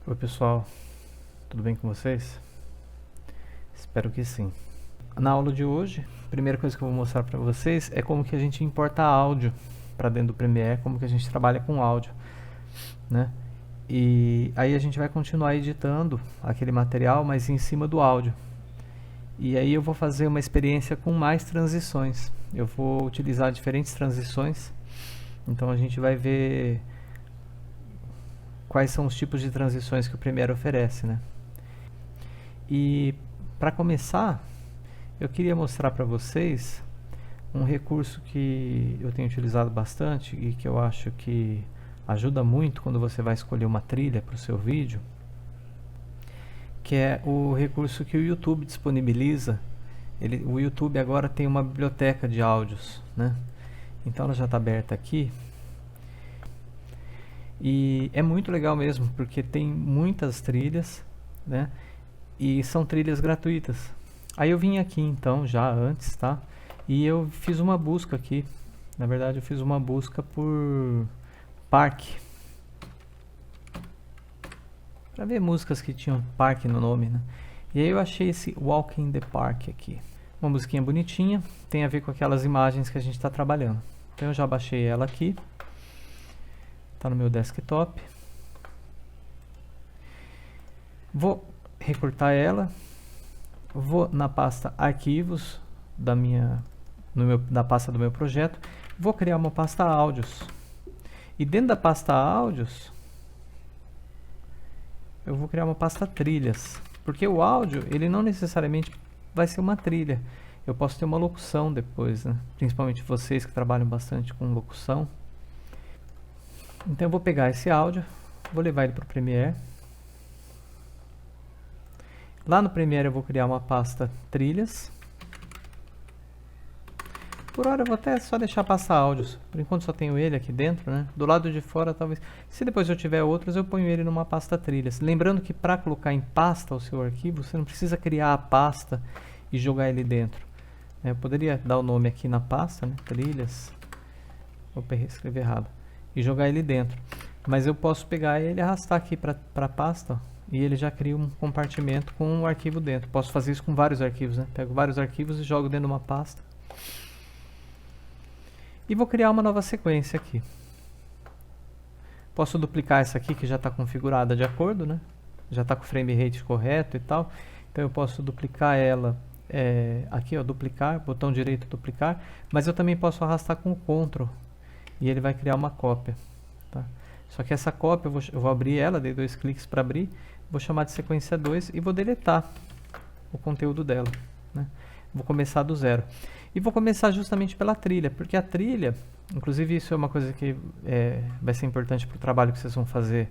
Oi pessoal, tudo bem com vocês? Espero que sim. Na aula de hoje, a primeira coisa que eu vou mostrar para vocês é como que a gente importa áudio para dentro do Premiere, como que a gente trabalha com áudio, né? E aí a gente vai continuar editando aquele material, mas em cima do áudio. E aí eu vou fazer uma experiência com mais transições. Eu vou utilizar diferentes transições, então a gente vai ver quais são os tipos de transições que o Premiere oferece, né? E para começar, eu queria mostrar para vocês um recurso que eu tenho utilizado bastante e que eu acho que ajuda muito quando você vai escolher uma trilha para o seu vídeo, que é o recurso que o YouTube disponibiliza. O YouTube agora tem uma biblioteca de áudios, né? Então ela já está aberta aqui. E é muito legal mesmo, porque tem muitas trilhas, né? E são trilhas gratuitas. Aí eu vim aqui então, já antes, tá? E eu fiz uma busca aqui. Na verdade eu fiz uma busca por parque, para ver músicas que tinham parque no nome, né? E aí eu achei esse Walk in the Park aqui. Uma musiquinha bonitinha, tem a ver com aquelas imagens que a gente está trabalhando. Então eu já baixei ela aqui. Está no meu desktop. Vou recortar ela. Vou na pasta arquivos da pasta do meu projeto. Vou criar uma pasta áudios. E dentro da pasta áudios, eu vou criar uma pasta trilhas. Porque o áudio, ele não necessariamente vai ser uma trilha. Eu posso ter uma locução depois, né? Principalmente vocês que trabalham bastante com locução. Então eu vou pegar esse áudio, vou levar ele para o Premiere. Lá no Premiere eu vou criar uma pasta trilhas. Por hora eu vou até só deixar passar áudios. Por enquanto só tenho ele aqui dentro, né? Do lado de fora talvez. Se depois eu tiver outros, eu ponho ele numa pasta trilhas. Lembrando que para colocar em pasta o seu arquivo, você não precisa criar a pasta e jogar ele dentro. Eu poderia dar o nome aqui na pasta, né? Trilhas. Opa, escrevi errado. E jogar ele dentro. Mas eu posso pegar ele e arrastar aqui para a pasta, ó, e ele já cria um compartimento com um arquivo dentro. Posso fazer isso com vários arquivos, né? Pego vários arquivos e jogo dentro de uma pasta. E vou criar uma nova sequência aqui. Posso duplicar essa aqui que já está configurada de acordo, né? Já está com o frame rate correto e tal. Então eu posso duplicar ela aqui, ó, duplicar, botão direito duplicar. Mas eu também posso arrastar com o Ctrl e ele vai criar uma cópia, tá? Só que essa cópia eu vou abrir ela, dei 2 cliques para abrir, vou chamar de sequência 2 e vou deletar o conteúdo dela, né? Vou começar do zero. E vou começar justamente pela trilha, porque a trilha, inclusive isso é uma coisa que vai ser importante para o trabalho que vocês vão fazer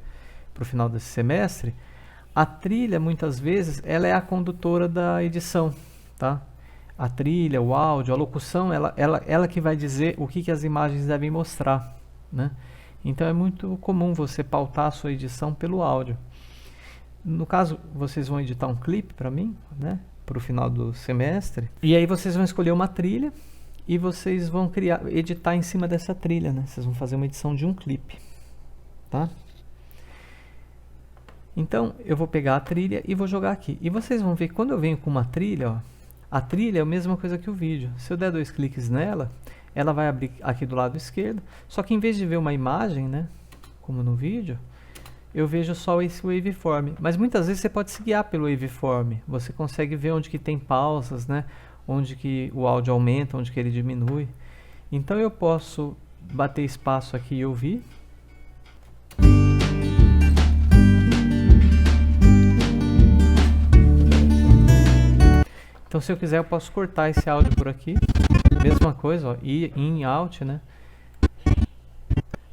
para o final desse semestre. A trilha, muitas vezes, ela é a condutora da edição, tá? A trilha, o áudio, a locução, ela que vai dizer o que as imagens devem mostrar, né? Então é muito comum você pautar a sua edição pelo áudio. No caso, vocês vão editar um clipe para mim, né? Para o final do semestre. E aí vocês vão escolher uma trilha e vocês vão editar em cima dessa trilha, né? Vocês vão fazer uma edição de um clipe, tá? Então eu vou pegar a trilha e vou jogar aqui. E vocês vão ver que quando eu venho com uma trilha, ó, a trilha é a mesma coisa que o vídeo. Se eu der 2 cliques nela, ela vai abrir aqui do lado esquerdo. Só que em vez de ver uma imagem, né, como no vídeo, eu vejo só esse waveform. Mas muitas vezes você pode se guiar pelo waveform. Você consegue ver onde que tem pausas, né, onde que o áudio aumenta, onde que ele diminui. Então eu posso bater espaço aqui e ouvir. Então se eu quiser eu posso cortar esse áudio por aqui. Mesma coisa, ó, in, out, né?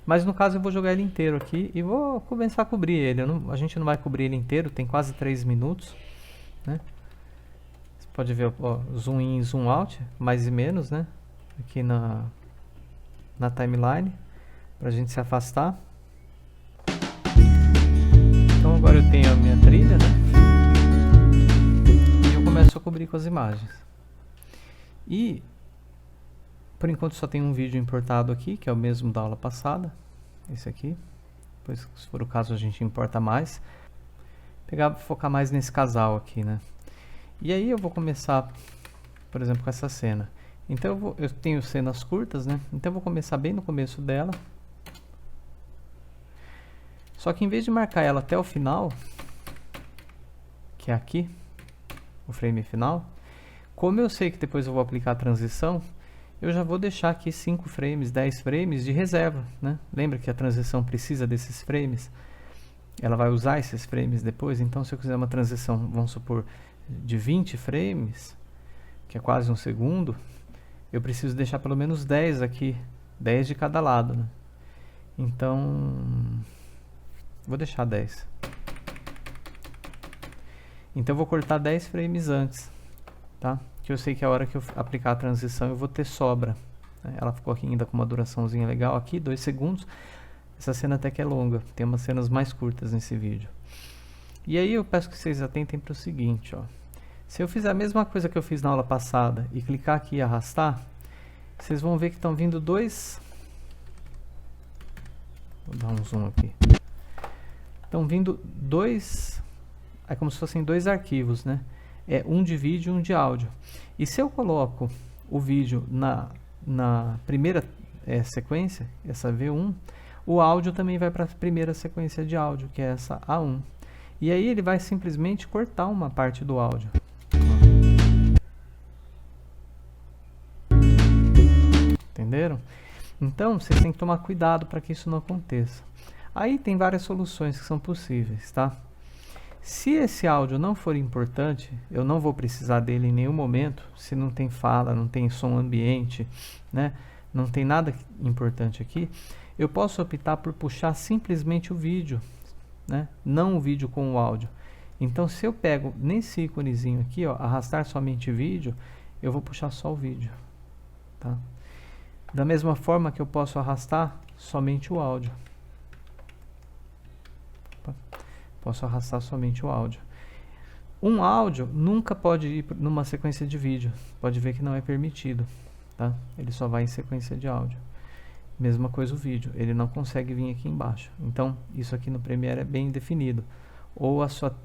Mas no caso eu vou jogar ele inteiro aqui e vou começar a cobrir ele. A gente não vai cobrir ele inteiro, tem quase 3 minutos, né? Você pode ver, ó, zoom in, zoom out, mais e menos, né? Aqui na timeline, pra gente se afastar. Então agora eu tenho a minha trilha, né? E eu começo a cobrir com as imagens. E por enquanto só tem um vídeo importado aqui, que é o mesmo da aula passada, esse aqui. Depois, se for o caso, a gente importa mais. focar mais nesse casal aqui, né? E aí eu vou começar, por exemplo, com essa cena. Então eu tenho cenas curtas, né? Então eu vou começar bem no começo dela. Só que em vez de marcar ela até o final, que é aqui, o frame final, como eu sei que depois eu vou aplicar a transição, eu já vou deixar aqui 5 frames, 10 frames de reserva, né? Lembra que a transição precisa desses frames? Ela vai usar esses frames depois, então se eu quiser uma transição, vamos supor, de 20 frames, que é quase um segundo, eu preciso deixar pelo menos 10 aqui, 10 de cada lado, né? Então, vou deixar 10. Então eu vou cortar 10 frames antes, tá? Que eu sei que a hora que eu aplicar a transição eu vou ter sobra, né? Ela ficou aqui ainda com uma duraçãozinha legal aqui, 2 segundos. Essa cena até que é longa, tem umas cenas mais curtas nesse vídeo. E aí eu peço que vocês atentem para o seguinte, ó. Se eu fizer a mesma coisa que eu fiz na aula passada e clicar aqui e arrastar, vocês vão ver que estão vindo dois... Vou dar um zoom aqui. Estão vindo dois... É como se fossem dois arquivos, né? É um de vídeo e um de áudio. E se eu coloco o vídeo na primeira sequência, essa V1, o áudio também vai para a primeira sequência de áudio, que é essa A1. E aí ele vai simplesmente cortar uma parte do áudio. Entenderam? Então, vocês têm que tomar cuidado para que isso não aconteça. Aí tem várias soluções que são possíveis, tá? Se esse áudio não for importante, eu não vou precisar dele em nenhum momento, se não tem fala, não tem som ambiente, né? Não tem nada importante aqui, eu posso optar por puxar simplesmente o vídeo, né? Não o vídeo com o áudio. Então, se eu pego nesse íconezinho aqui, ó, arrastar somente vídeo, eu vou puxar só o vídeo, tá? Da mesma forma que eu posso arrastar somente o áudio. Posso arrastar somente o áudio. Um áudio nunca pode ir numa sequência de vídeo. Pode ver que não é permitido, tá? Ele só vai em sequência de áudio. Mesma coisa o vídeo, ele não consegue vir aqui embaixo. Então, isso aqui no Premiere é bem definido. Ou a sua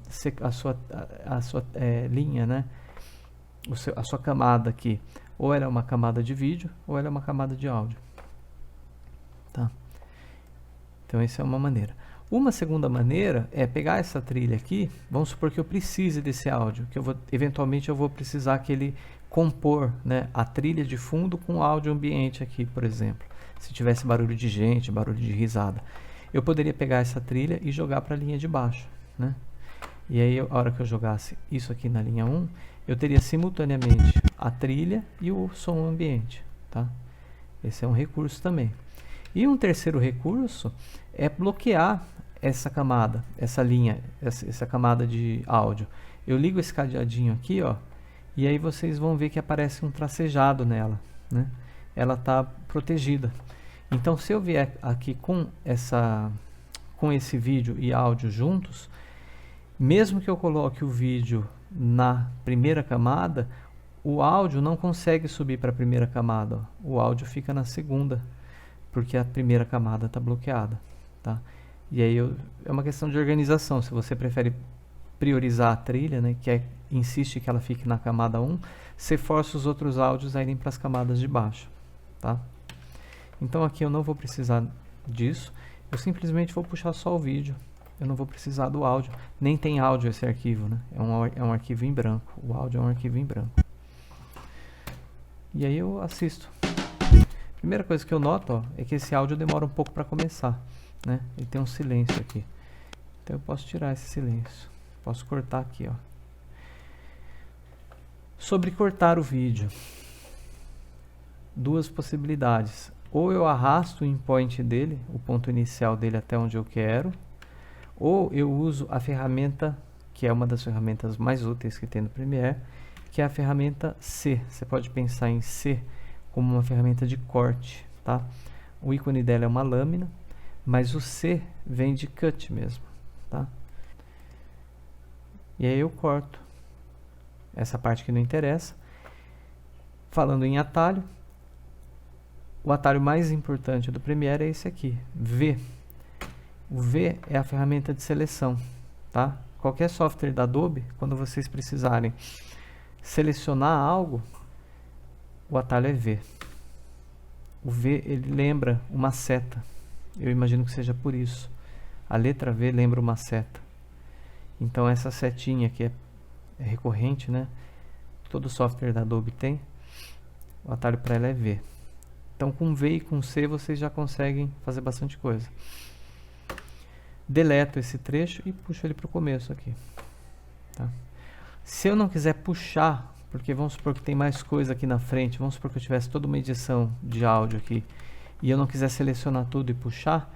linha, né? A sua camada aqui, ou ela é uma camada de vídeo, ou ela é uma camada de áudio, tá? Então, essa é uma maneira. Uma segunda maneira é pegar essa trilha aqui, vamos supor que eu precise desse áudio, que eventualmente eu vou precisar que ele compor, né, a trilha de fundo com o áudio ambiente aqui, por exemplo. Se tivesse barulho de gente, barulho de risada, eu poderia pegar essa trilha e jogar para a linha de baixo, né? E aí, a hora que eu jogasse isso aqui na linha 1, eu teria simultaneamente a trilha e o som ambiente, tá? Esse é um recurso também. E um terceiro recurso é bloquear essa camada, essa linha, essa camada de áudio. Eu ligo esse cadeadinho aqui, ó, e aí vocês vão ver que aparece um tracejado nela, né? Ela está protegida. Então, se eu vier aqui com esse vídeo e áudio juntos, mesmo que eu coloque o vídeo na primeira camada, o áudio não consegue subir para a primeira camada, ó. O áudio fica na segunda, porque a primeira camada está bloqueada, tá? E aí é uma questão de organização. Se você prefere priorizar a trilha, né, insiste que ela fique na camada 1, você força os outros áudios a irem para as camadas de baixo, tá? Então aqui eu não vou precisar disso, eu simplesmente vou puxar só o vídeo, eu não vou precisar do áudio, nem tem áudio esse arquivo, né? É um arquivo em branco, o áudio é um arquivo em branco. E aí eu assisto. Primeira coisa que eu noto, ó, é que esse áudio demora um pouco para começar, né? Ele tem um silêncio aqui. Então eu posso tirar esse silêncio. Posso cortar aqui, ó. Sobre cortar o vídeo. Duas possibilidades. Ou eu arrasto o endpoint dele, o ponto inicial dele até onde eu quero, ou eu uso a ferramenta, que é uma das ferramentas mais úteis que tem no Premiere, que é a ferramenta C. Você pode pensar em C como uma ferramenta de corte, tá? O ícone dela é uma lâmina, mas o C vem de cut mesmo, tá? E aí eu corto essa parte que não interessa. Falando em atalho, o atalho mais importante do Premiere é esse aqui, V. O V é a ferramenta de seleção, tá? qualquer software da Adobe, quando vocês precisarem selecionar algo, o atalho é V. O V, ele lembra uma seta. Eu imagino que seja por isso. A letra V lembra uma seta. Então essa setinha que é recorrente, né? Todo software da Adobe tem. O atalho para ela é V. Então com V e com C vocês já conseguem fazer bastante coisa. Deleto esse trecho e puxo ele para o começo aqui. Tá? Se eu não quiser puxar, porque vamos supor que tem mais coisa aqui na frente, vamos supor que eu tivesse toda uma edição de áudio aqui e eu não quiser selecionar tudo e puxar,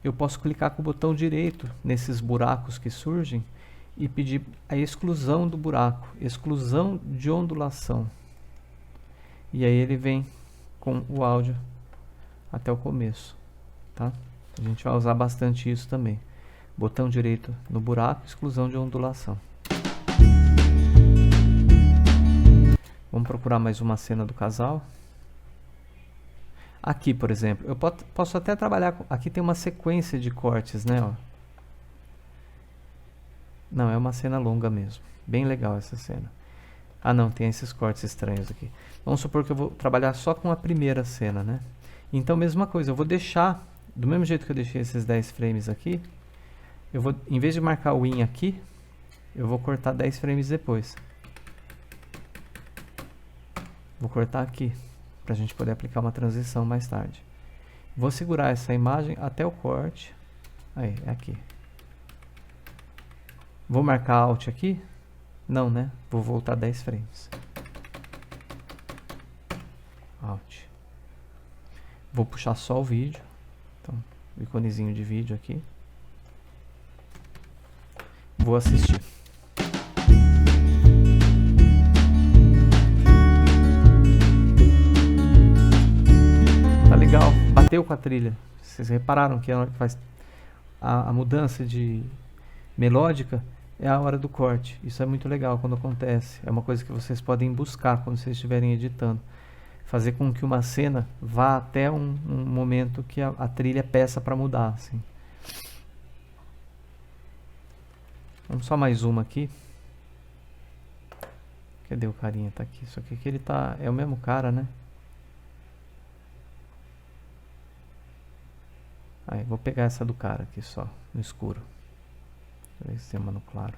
eu posso clicar com o botão direito nesses buracos que surgem e pedir a exclusão do buraco, exclusão de ondulação. E aí ele vem com o áudio até o começo, tá? A gente vai usar bastante isso também. Botão direito no buraco, exclusão de ondulação. Vamos procurar mais uma cena do casal. Aqui, por exemplo, eu posso até trabalhar com... Aqui tem uma sequência de cortes, né? Ó. Não, é uma cena longa mesmo. Bem legal essa cena. Ah, não, tem esses cortes estranhos aqui. Vamos supor que eu vou trabalhar só com a primeira cena, né? Então, mesma coisa, eu vou deixar, do mesmo jeito que eu deixei esses 10 frames aqui, eu vou, em vez de marcar o in aqui, eu vou cortar 10 frames depois. Vou cortar aqui, para a gente poder aplicar uma transição mais tarde. Vou segurar essa imagem até o corte. Aí, é aqui. Vou marcar Alt aqui? Não, né? Vou voltar 10 frames. Alt. Vou puxar só o vídeo. Então, o iconezinho de vídeo aqui. Vou assistir. Tá legal. Bateu com a trilha. Vocês repararam que a hora que faz a mudança de melódica é a hora do corte. Isso é muito legal quando acontece. É uma coisa que vocês podem buscar quando vocês estiverem editando. Fazer com que uma cena vá até um momento que a trilha peça para mudar. Assim. Vamos só mais uma aqui. Cadê o carinha? Tá aqui. Só que aqui ele tá... É o mesmo cara, né? Aí, vou pegar essa do cara aqui só, no escuro. Deixa eu ver se tem uma no claro.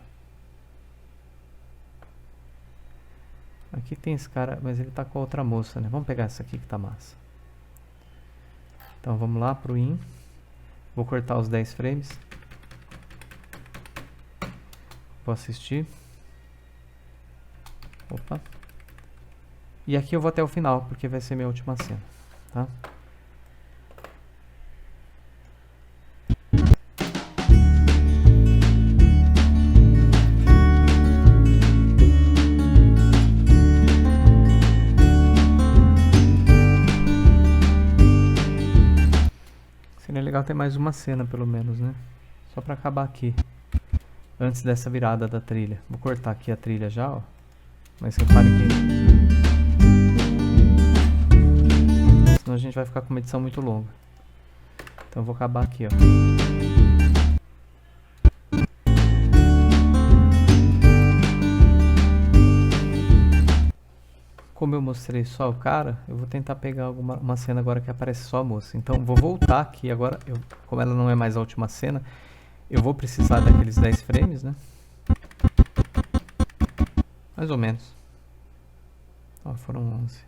Aqui tem esse cara, mas ele tá com a outra moça, né? Vamos pegar essa aqui que tá massa. Então vamos lá pro in. Vou cortar os 10 frames. Vou assistir. Opa. E aqui eu vou até o final, porque vai ser minha última cena, tá? Seria legal ter mais uma cena, pelo menos, né? Só pra acabar aqui. Antes dessa virada da trilha. Vou cortar aqui a trilha já, ó. Mas repare que... senão a gente vai ficar com uma edição muito longa. Então eu vou acabar aqui, ó. Como eu mostrei só o cara, eu vou tentar pegar uma cena agora que aparece só a moça. Então vou voltar aqui agora, como ela não é mais a última cena, eu vou precisar daqueles 10 frames, né? Mais ou menos. Ó, foram 11.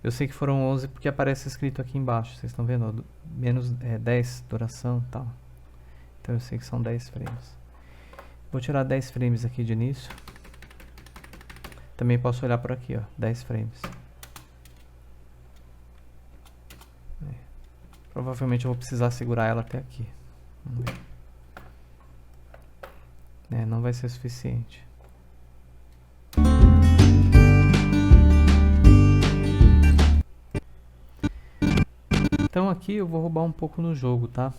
Eu sei que foram 11 porque aparece escrito aqui embaixo. Vocês estão vendo? Ó, menos 10 duração e tal. Então eu sei que são 10 frames. Vou tirar 10 frames aqui de início. Também posso olhar por aqui, ó, 10 frames. Provavelmente eu vou precisar segurar ela até aqui. Vamos ver. Não vai ser suficiente. Então aqui eu vou roubar um pouco no jogo, tá?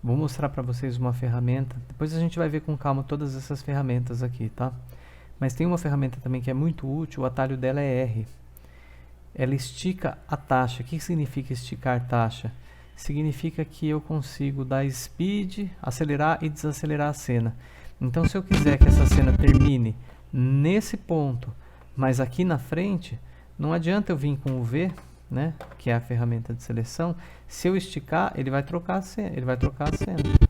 Vou mostrar para vocês uma ferramenta. Depois a gente vai ver com calma todas essas ferramentas aqui, tá? Mas tem uma ferramenta também que é muito útil. O atalho dela é R. Ela estica a taxa. O que significa esticar taxa? significa que eu consigo dar speed, acelerar e desacelerar a cena. Então, se eu quiser que essa cena termine nesse ponto, mas aqui na frente, não adianta eu vir com o V, né, que é a ferramenta de seleção. Se eu esticar, ele vai trocar a cena,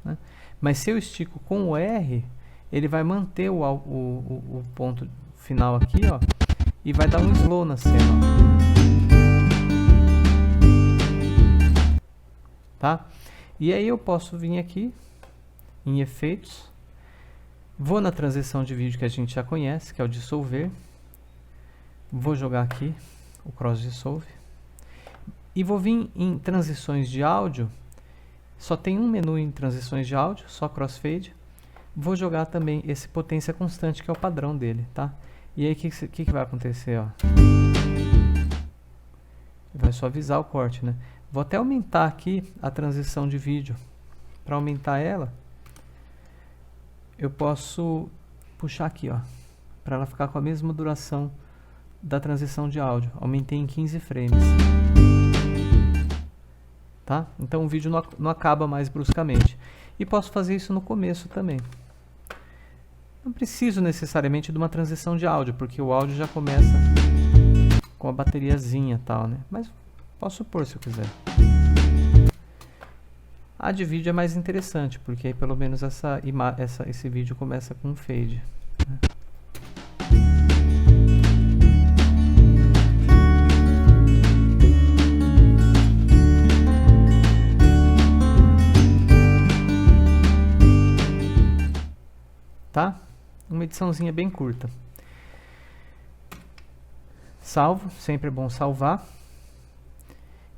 né? Mas se eu estico com o R, ele vai manter o ponto final aqui, ó, e vai dar um slow na cena, ó. Tá? E aí eu posso vir aqui em efeitos, vou na transição de vídeo que a gente já conhece, que é o dissolver, vou jogar aqui o cross dissolve e vou vir em transições de áudio. Só tem um menu em transições de áudio, só crossfade. Vou jogar também esse potência constante, que é o padrão dele, tá? E aí o que vai acontecer, ó? Vai suavizar o corte, né? Vou até aumentar aqui a transição de vídeo. Para aumentar ela, eu posso puxar aqui, ó, para ela ficar com a mesma duração da transição de áudio. Aumentei em 15 frames. Tá? Então o vídeo não acaba mais bruscamente. E posso fazer isso no começo também. Não preciso necessariamente de uma transição de áudio, porque o áudio já começa com a bateriazinha e tal, né? Mas posso pôr se eu quiser. A de vídeo é mais interessante, porque aí pelo menos esse vídeo começa com um fade, né? Tá? Uma ediçãozinha bem curta. Salvo, sempre é bom salvar.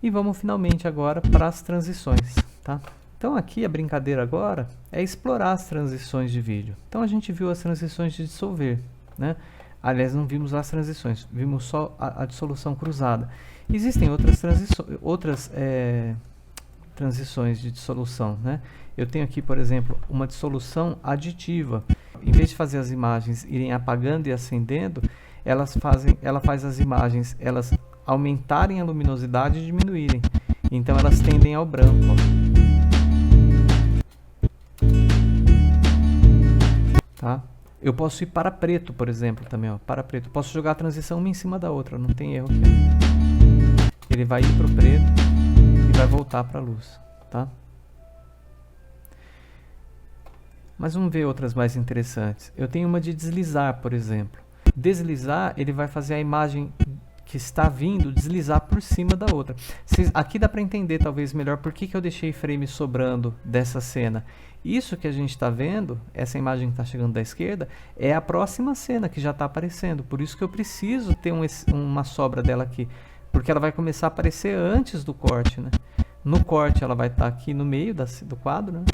E vamos finalmente agora para as transições, tá? Então aqui a brincadeira agora é explorar as transições de vídeo. Então a gente viu as transições de dissolver, né? Aliás, não vimos as transições, vimos só a dissolução cruzada. Existem outras transições de dissolução, né? Eu tenho aqui, por exemplo, uma dissolução aditiva. Em vez de fazer as imagens irem apagando e acendendo, ela faz as imagens aumentarem a luminosidade e diminuírem. Então elas tendem ao branco, ó. Tá? Eu posso ir para preto, por exemplo, também, ó, para preto. Posso jogar a transição uma em cima da outra, não tem erro aqui. Ele vai ir para o preto e vai voltar para a luz, tá? Mas vamos ver outras mais interessantes. Eu tenho uma de deslizar, por exemplo. Deslizar, ele vai fazer a imagem que está vindo deslizar por cima da outra. Aqui dá para entender talvez melhor por que eu deixei frame sobrando dessa cena. Isso que a gente está vendo, essa imagem que está chegando da esquerda, é a próxima cena que já está aparecendo. Por isso que eu preciso ter uma sobra dela aqui, porque ela vai começar a aparecer antes do corte, né? No corte ela vai estar aqui no meio do quadro, né?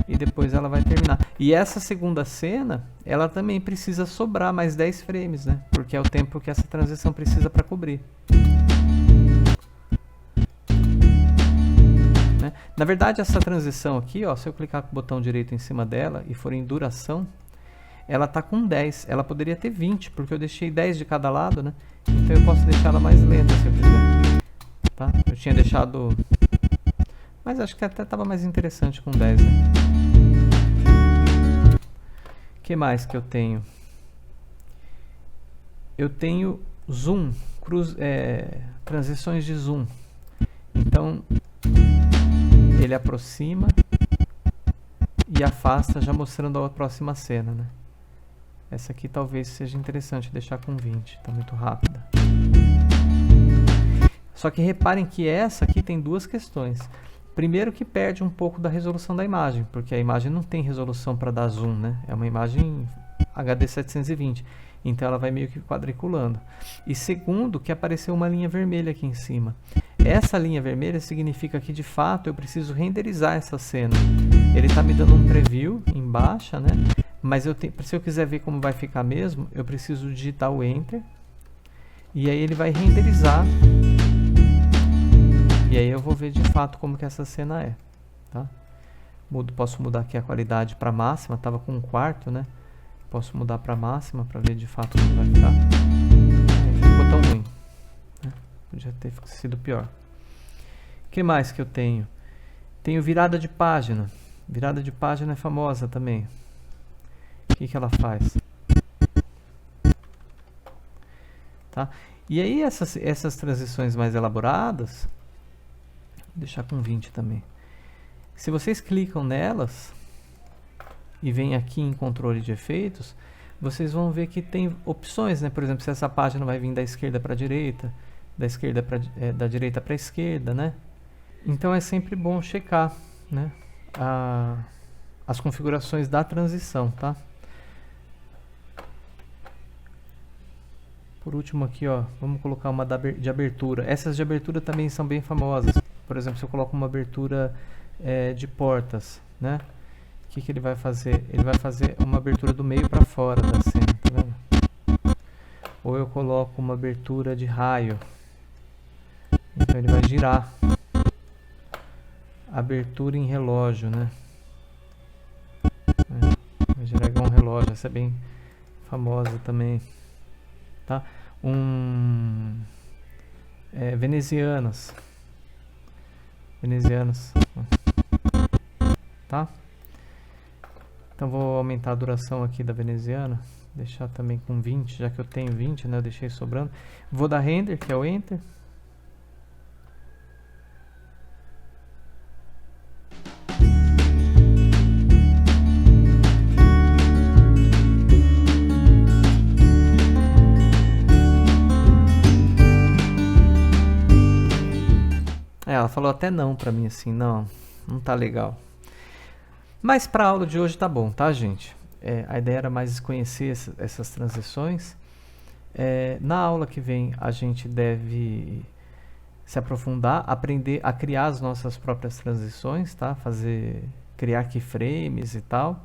E depois ela vai terminar. E essa segunda cena, ela também precisa sobrar mais 10 frames, né? Porque é o tempo que essa transição precisa para cobrir. Né? Na verdade, essa transição aqui, ó, se eu clicar com o botão direito em cima dela e for em duração, ela está com 10. Ela poderia ter 20, porque eu deixei 10 de cada lado, né? Então eu posso deixar ela mais lenta se eu quiser. Tá? Eu tinha deixado... Mas acho que até estava mais interessante com 10, né? O que mais que eu tenho? Eu tenho zoom, transições de zoom. Então, ele aproxima e afasta, já mostrando a próxima cena, né? Essa aqui talvez seja interessante deixar com 20, está muito rápida. Só que reparem que essa aqui tem duas questões. Primeiro que perde um pouco da resolução da imagem, porque a imagem não tem resolução para dar zoom, né? É uma imagem HD 720, então ela vai meio que quadriculando. E segundo que apareceu uma linha vermelha aqui em cima. Essa linha vermelha significa que de fato eu preciso renderizar essa cena. Ele está me dando um preview em baixa, né? Mas se eu quiser ver como vai ficar mesmo, eu preciso digitar o Enter. E aí ele vai renderizar. E aí eu vou ver de fato como que essa cena é, tá? Posso mudar aqui a qualidade para máxima, estava com 1/4, né? Posso mudar para máxima para ver de fato como vai ficar. Não ficou tão ruim, né? Podia ter sido pior. O que mais que eu tenho? Tenho virada de página. Virada de página é famosa também. O que ela faz? Tá? E aí essas transições mais elaboradas, vou deixar com 20 também. Se vocês clicam nelas e vem aqui em controle de efeitos, vocês vão ver que tem opções, né? Por exemplo, se essa página vai vir da esquerda para a direita, da direita para a esquerda, né? Então é sempre bom checar, né, as configurações da transição, tá? Por último aqui, ó, vamos colocar uma de abertura. Essas de abertura também são bem famosas. Por exemplo, se eu coloco uma abertura de portas, né? O que ele vai fazer? Ele vai fazer uma abertura do meio para fora da cena, tá vendo? Ou eu coloco uma abertura de raio. Então ele vai girar. Abertura em relógio, né? Vai girar igual um relógio. Essa é bem famosa também. Tá? Venezianas. Tá? Então vou aumentar a duração aqui da veneziana. Deixar também com 20, já que eu tenho 20, né? Eu deixei sobrando. Vou dar render, que é o Enter. Ela falou até não pra mim, assim, não tá legal. Mas pra aula de hoje tá bom, tá, gente? A ideia era mais conhecer essas transições. Na aula que vem a gente deve se aprofundar, aprender a criar as nossas próprias transições, tá? Criar keyframes e tal.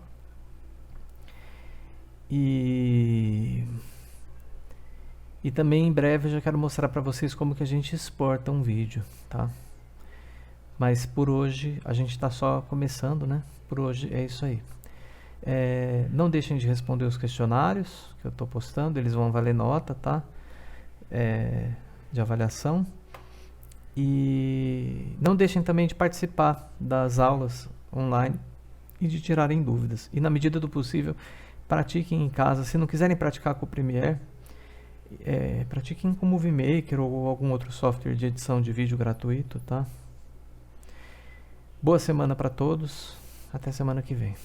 E também em breve eu já quero mostrar pra vocês como que a gente exporta um vídeo, tá? Mas por hoje a gente está só começando, né? Por hoje é isso aí. Não deixem de responder os questionários que eu estou postando, eles vão valer nota, tá? De avaliação. E não deixem também de participar das aulas online e de tirarem dúvidas. E na medida do possível, pratiquem em casa. Se não quiserem praticar com o Premiere, pratiquem com o Movie Maker ou algum outro software de edição de vídeo gratuito, tá? Boa semana para todos. Até semana que vem.